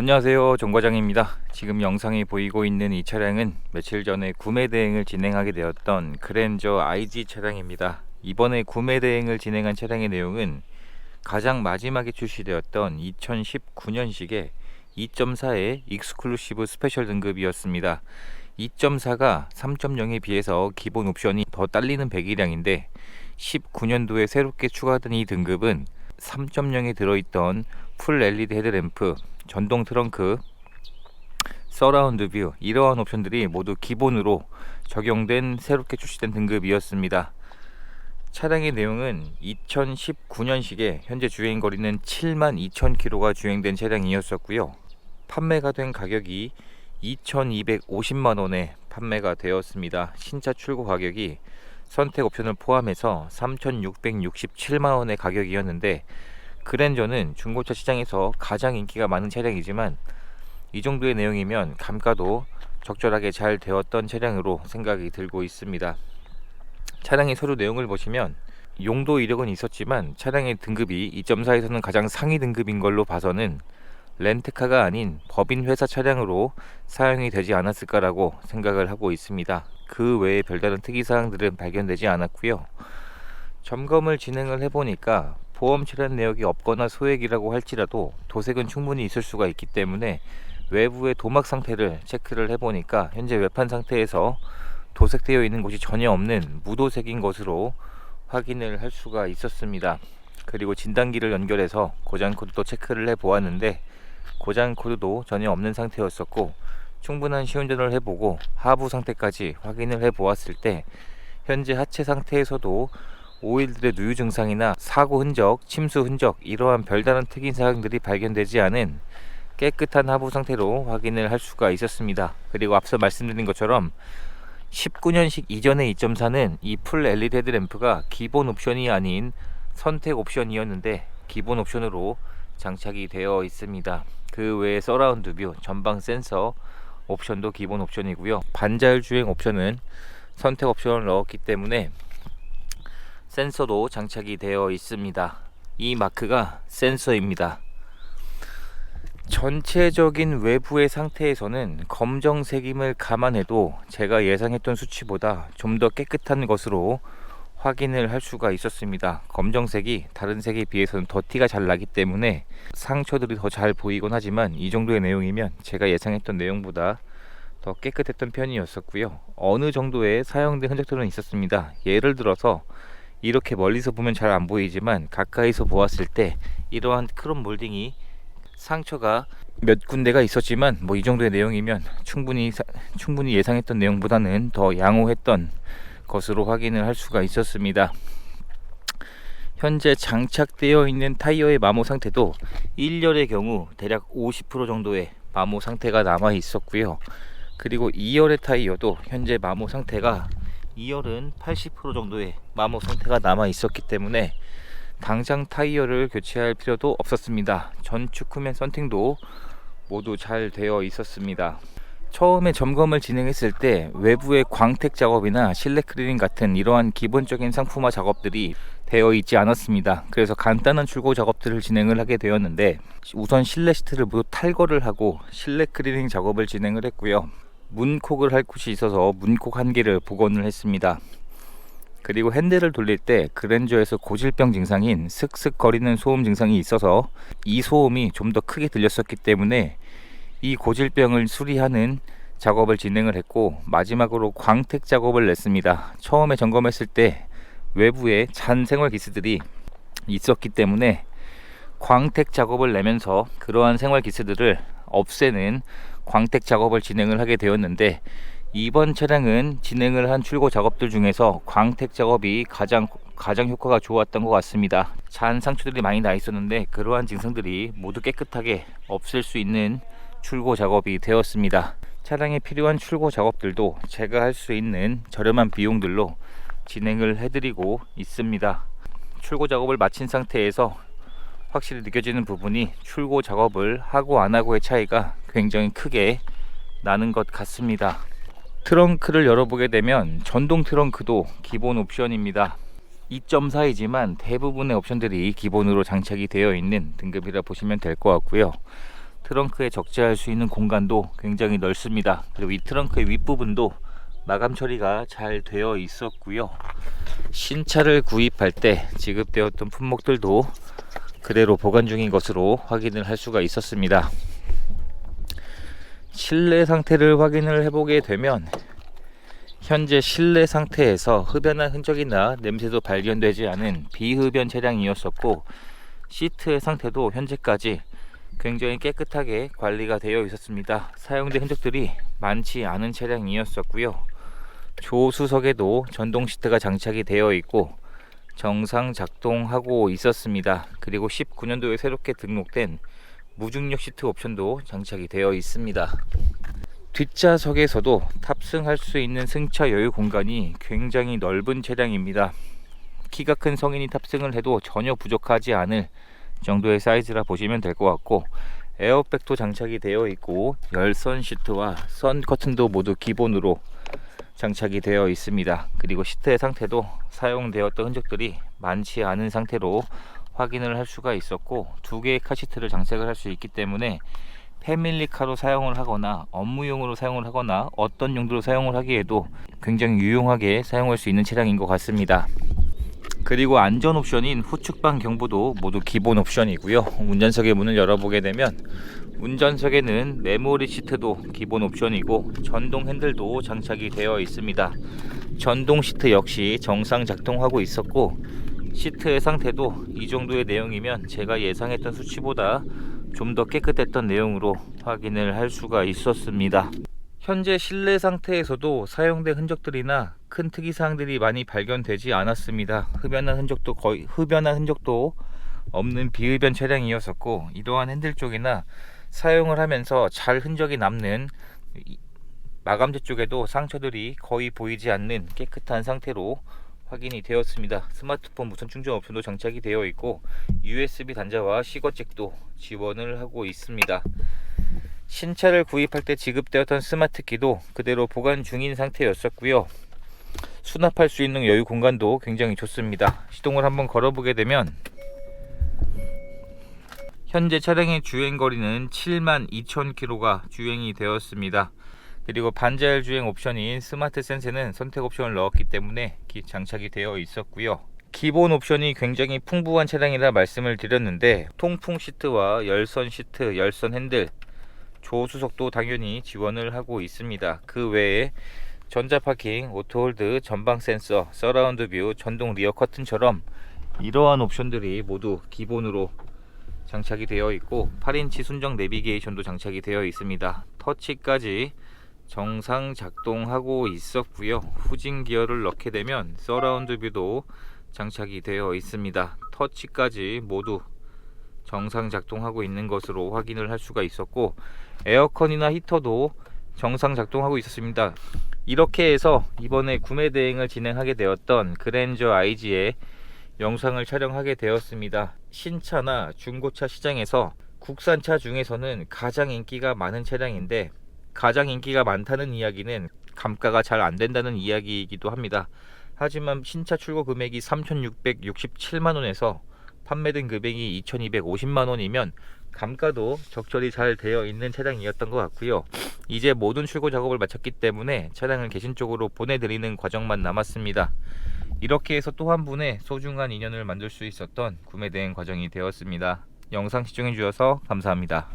안녕하세요, 정과장입니다. 지금 영상이 보이고 있는 이 차량은 며칠 전에 구매 대행을 진행하게 되었던 그랜저 IG 차량입니다. 이번에 구매 대행을 진행한 차량의 내용은 가장 마지막에 출시되었던 2019년식의 2.4의 익스클루시브 스페셜 등급이었습니다. 2.4가 3.0에 비해서 기본 옵션이 더 딸리는 배기량인데 19년도에 새롭게 추가된 이 등급은 3.0에 들어있던 풀 LED 헤드램프, 전동 트렁크, 서라운드 뷰, 이러한 옵션들이 모두 기본으로 적용된 새롭게 출시된 등급이었습니다. 차량의 내용은 2019년식에 현재 주행거리는 72,000km가 주행된 차량이었었고요. 판매가 된 가격이 2,250만원에 판매가 되었습니다. 신차 출고 가격이 선택 옵션을 포함해서 3,667만원의 가격이었는데, 그랜저는 중고차 시장에서 가장 인기가 많은 차량이지만 이 정도의 내용이면 감가도 적절하게 잘 되었던 차량으로 생각이 들고 있습니다. 차량의 서류 내용을 보시면 용도 이력은 있었지만 차량의 등급이 2.4에서는 가장 상위 등급인 걸로 봐서는 렌트카가 아닌 법인 회사 차량으로 사용이 되지 않았을까라고 생각을 하고 있습니다. 그 외에 별다른 특이사항들은 발견되지 않았고요. 점검을 진행을 해보니까 보험 출연 내역이 없거나 소액이라고 할지라도 도색은 충분히 있을 수가 있기 때문에 외부의 도막 상태를 체크를 해보니까 현재 외판 상태에서 도색되어 있는 곳이 전혀 없는 무도색인 것으로 확인을 할 수가 있었습니다. 그리고 진단기를 연결해서 고장 코드도 체크를 해보았는데 고장 코드도 전혀 없는 상태였었고, 충분한 시운전을 해보고 하부 상태까지 확인을 해보았을 때 현재 하체 상태에서도 오일들의 누유 증상이나 사고 흔적, 침수 흔적, 이러한 별다른 특이사항들이 발견되지 않은 깨끗한 하부 상태로 확인을 할 수가 있었습니다. 그리고 앞서 말씀드린 것처럼 19년식 이전의 2.4는 이 풀 LED 헤드램프가 기본 옵션이 아닌 선택 옵션이었는데 기본 옵션으로 장착이 되어 있습니다. 그 외에 서라운드 뷰, 전방 센서 옵션도 기본 옵션이고요. 반자율 주행 옵션은 선택 옵션을 넣었기 때문에 센서도 장착이 되어 있습니다. 이 마크가 센서입니다. 전체적인 외부의 상태에서는 검정색임을 감안해도 제가 예상했던 수치보다 좀 더 깨끗한 것으로 확인을 할 수가 있었습니다. 검정색이 다른 색에 비해서는 더 티가 잘 나기 때문에 상처들이 더 잘 보이곤 하지만 이 정도의 내용이면 제가 예상했던 내용보다 더 깨끗했던 편이었었고요. 어느 정도의 사용된 흔적들은 있었습니다. 예를 들어서 이렇게 멀리서 보면 잘 안 보이지만 가까이서 보았을 때 이러한 크롬 몰딩이 상처가 몇 군데가 있었지만 이 정도의 내용이면 충분히 예상했던 내용보다는 더 양호했던 것으로 확인을 할 수가 있었습니다. 현재 장착되어 있는 타이어의 마모 상태도 1열의 경우 대략 50% 정도의 마모 상태가 남아 있었고요. 그리고 2열의 타이어도 현재 마모 상태가 2열은 80% 정도의 마모 상태가 남아 있었기 때문에 당장 타이어를 교체할 필요도 없었습니다. 전축 후면 썬팅도 모두 잘 되어 있었습니다. 처음에 점검을 진행했을 때 외부의 광택 작업이나 실내 클리닝 같은 이러한 기본적인 상품화 작업들이 되어 있지 않았습니다. 그래서 간단한 출고 작업들을 진행을 하게 되었는데 우선 실내 시트를 모두 탈거를 하고 실내 클리닝 작업을 진행을 했고요. 문콕을 할 곳이 있어서 문콕 한 개를 복원을 했습니다. 그리고 핸들을 돌릴 때 그랜저에서 고질병 증상인 슥슥 거리는 소음 증상이 있어서 이 소음이 좀 더 크게 들렸었기 때문에 이 고질병을 수리하는 작업을 진행을 했고, 마지막으로 광택 작업을 냈습니다. 처음에 점검했을 때 외부에 잔 생활 기스들이 있었기 때문에 광택 작업을 내면서 그러한 생활 기스들을 없애는 광택 작업을 진행을 하게 되었는데, 이번 차량은 진행을 한 출고 작업들 중에서 광택 작업이 가장 효과가 좋았던 것 같습니다. 잔 상처들이 많이 나 있었는데 그러한 증상들이 모두 깨끗하게 없앨 수 있는 출고 작업이 되었습니다. 차량에 필요한 출고 작업들도 제가 할 수 있는 저렴한 비용들로 진행을 해드리고 있습니다. 출고 작업을 마친 상태에서 확실히 느껴지는 부분이 출고 작업을 하고 안 하고의 차이가 굉장히 크게 나는 것 같습니다. 트렁크를 열어보게 되면 전동 트렁크도 기본 옵션입니다. 2.4이지만 대부분의 옵션들이 기본으로 장착이 되어 있는 등급이라 보시면 될 것 같고요. 트렁크에 적재할 수 있는 공간도 굉장히 넓습니다. 그리고 이 트렁크의 윗부분도 마감 처리가 잘 되어 있었고요. 신차를 구입할 때 지급되었던 품목들도 그대로 보관 중인 것으로 확인을 할 수가 있었습니다. 실내 상태를 확인을 해보게 되면 현재 실내 상태에서 흡연한 흔적이나 냄새도 발견되지 않은 비흡연 차량이었었고, 시트의 상태도 현재까지 굉장히 깨끗하게 관리가 되어 있었습니다. 사용된 흔적들이 많지 않은 차량이었었고요. 조수석에도 전동 시트가 장착이 되어 있고 정상 작동하고 있었습니다. 그리고 19년도에 새롭게 등록된 무중력 시트 옵션도 장착이 되어 있습니다. 뒷좌석에서도 탑승할 수 있는 승차 여유 공간이 굉장히 넓은 차량입니다. 키가 큰 성인이 탑승을 해도 전혀 부족하지 않을 정도의 사이즈라 보시면 될 것 같고, 에어백도 장착이 되어 있고 열선 시트와 선 커튼도 모두 기본으로 장착이 되어 있습니다. 그리고 시트의 상태도 사용되었던 흔적들이 많지 않은 상태로 확인을 할 수가 있었고, 두 개의 카시트를 장착을 할 수 있기 때문에 패밀리카로 사용을 하거나 업무용으로 사용을 하거나 어떤 용도로 사용을 하기에도 굉장히 유용하게 사용할 수 있는 차량인 것 같습니다. 그리고 안전 옵션인 후측방 경보도 모두 기본 옵션이고요. 운전석의 문을 열어보게 되면 운전석에는 메모리 시트도 기본 옵션이고 전동 핸들도 장착이 되어 있습니다. 전동 시트 역시 정상 작동하고 있었고, 시트의 상태도 이 정도의 내용이면 제가 예상했던 수치보다 좀 더 깨끗했던 내용으로 확인을 할 수가 있었습니다. 현재 실내 상태에서도 사용된 흔적들이나 큰 특이사항들이 많이 발견되지 않았습니다. 흡연한 흔적도 없는 비흡연 차량이었었고, 이러한 핸들 쪽이나 사용을 하면서 잘 흔적이 남는 마감재 쪽에도 상처들이 거의 보이지 않는 깨끗한 상태로 확인이 되었습니다. 스마트폰 무선 충전 옵션도 장착이 되어 있고 USB 단자와 시거잭도 지원을 하고 있습니다. 신차를 구입할 때 지급되었던 스마트키도 그대로 보관 중인 상태였었고요. 수납할 수 있는 여유 공간도 굉장히 좋습니다. 시동을 한번 걸어보게 되면 현재 차량의 주행거리는 72,000km가 주행이 되었습니다. 그리고 반자율 주행 옵션인 스마트 센스는 선택 옵션을 넣었기 때문에 장착이 되어 있었고요. 기본 옵션이 굉장히 풍부한 차량이라 말씀을 드렸는데, 통풍 시트와 열선 시트, 열선 핸들, 조수석도 당연히 지원을 하고 있습니다. 그 외에 전자파킹, 오토홀드, 전방 센서, 서라운드 뷰, 전동 리어 커튼처럼 이러한 옵션들이 모두 기본으로 장착이 되어 있고, 8인치 순정 내비게이션도 장착이 되어 있습니다. 터치까지 정상 작동하고 있었고요. 후진 기어를 넣게 되면 서라운드 뷰도 장착이 되어 있습니다. 터치까지 모두 정상 작동하고 있는 것으로 확인을 할 수가 있었고, 에어컨이나 히터도 정상 작동하고 있었습니다. 이렇게 해서 이번에 구매 대행을 진행하게 되었던 그랜저 IG의 영상을 촬영하게 되었습니다. 신차나 중고차 시장에서 국산차 중에서는 가장 인기가 많은 차량인데, 가장 인기가 많다는 이야기는 감가가 잘 안된다는 이야기이기도 합니다. 하지만 신차 출고 금액이 3,667만원에서 판매된 금액이 2,250만원이면 감가도 적절히 잘 되어 있는 차량이었던 것 같고요. 이제 모든 출고 작업을 마쳤기 때문에 차량을 계신 쪽으로 보내드리는 과정만 남았습니다. 이렇게 해서 또 한 분의 소중한 인연을 만들 수 있었던 구매 대행 과정이 되었습니다. 영상 시청해 주셔서 감사합니다.